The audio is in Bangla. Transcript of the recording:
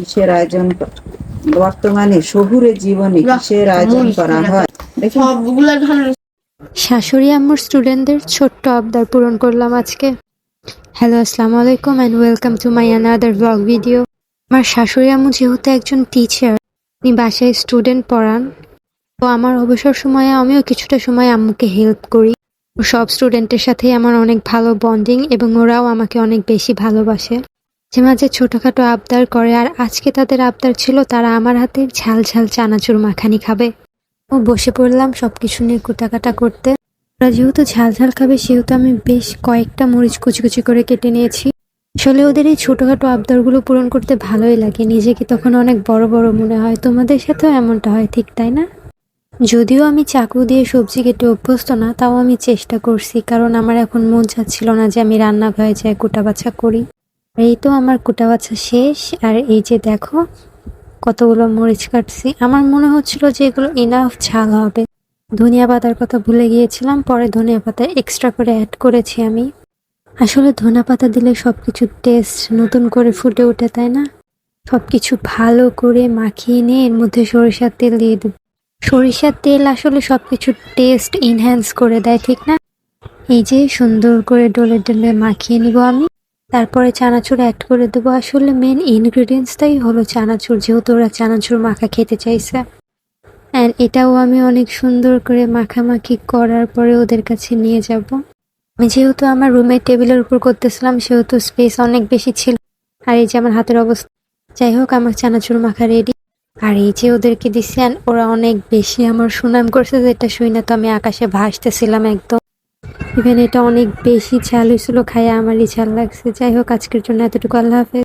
কিসের আয়োজন বর্তমানে শহুরে জীবনে কিসের আয়োজন করা হয়? দেখুন সবগুলা ধান। শাশুড়ি আম্মুর স্টুডেন্টদের ছোট্ট আবদার পূরণ করলাম আজকে। হ্যালো, আসসালামু আলাইকুম and welcome to my another blog video. আমার শাশুড়ি আম্মু যেহেতু একজন টিচার, উনি বাসায় স্টুডেন্ট পড়ান, তো আমার অবসর সময়ে আমিও কিছুটা সময় আম্মুকে হেল্প করি। সব স্টুডেন্টের সাথেই আমার অনেক ভালো বন্ডিং এবং ওরাও আমাকে অনেক বেশি ভালোবাসে। মাঝে মাঝে ছোটোখাটো আবদার করে, আর আজকে তাদের আবদার ছিল তারা আমার হাতের ঝাল ঝাল চানাচুর মাখানি খাবে। ও বসে পড়লাম সবকিছু নিয়ে কুটাকাটা করতে। ওরা যেহেতু ঝাল ঝাল খাবে সেহেতু আমি বেশ কয়েকটা মরিচ কুচি কুচি করে কেটে নিয়েছি। আসলে ওদের এই ছোটোখাটো আবদারগুলো পূরণ করতে ভালোই লাগে, নিজেকে তখন অনেক বড় বড় মনে হয়। তোমাদের সাথেও এমনটা হয়, ঠিক তাই না? যদিও আমি চাকু দিয়ে সবজি কেটে অভ্যস্ত না, তাও আমি চেষ্টা করছি, কারণ আমার এখন মন চাচ্ছিল না যে আমি রান্নাঘরে যাই কুটা বাছা করি। আর এই তো আমার কুটা বাছা শেষ, আর এই যে দেখো কতগুলো মরিচ কাটছি। আমার মনে হচ্ছিল যে এগুলো ইনাফ ঝাল হবে। ধনিয়া পাতার কথা ভুলে গিয়েছিলাম, পরে ধনিয়া পাতা এক্সট্রা করে অ্যাড করেছি আমি। আসলে ধনিয়া পাতা দিলে সবকিছুর টেস্ট নতুন করে ফুটে ওঠে, তাই না? সবকিছু ভালো করে মাখিয়ে নিয়ে এর মধ্যে সরিষার তেল দিয়ে দেব। সরিষার তেল আসলে সবকিছুর টেস্ট ইনহ্যান্স করে দেয়, ঠিক না? এই যে সুন্দর করে ডলে ডলে মাখিয়ে নিব আমি। তারপরে চানাচুর অ্যাড করে দেবো। আসলে মেন ইনগ্রিডিয়েন্টসটাই হলো চানাচুর, যেহেতু ওরা চানাচুর মাখা খেতে চাইছে। অ্যান্ড এটাও আমি অনেক সুন্দর করে মাখামাখি করার পরে ওদের কাছে নিয়ে যাব। আমি যেহেতু আমার রুমের টেবিলের উপর করতেছিলাম সেহেতু স্পেস অনেক বেশি ছিল। আর এই যে আমার হাতের অবস্থা। যাই হোক, আমার চানাচুর মাখা রেডি। আর এই যে ওদেরকে দিচ্ছি, অ্যান্ড ওরা অনেক বেশি আমার সুনাম করছে, যেটা শুই না তো আমি আকাশে ভাসতেছিলাম একদম। ইভেন এটা অনেক বেশি ঝাল হয়েছিল, খাইয়ে আমারই ঝাল লাগছে। যাই হোক, আজকের জন্য এতটুকু। আল্লাহ হাফেজ।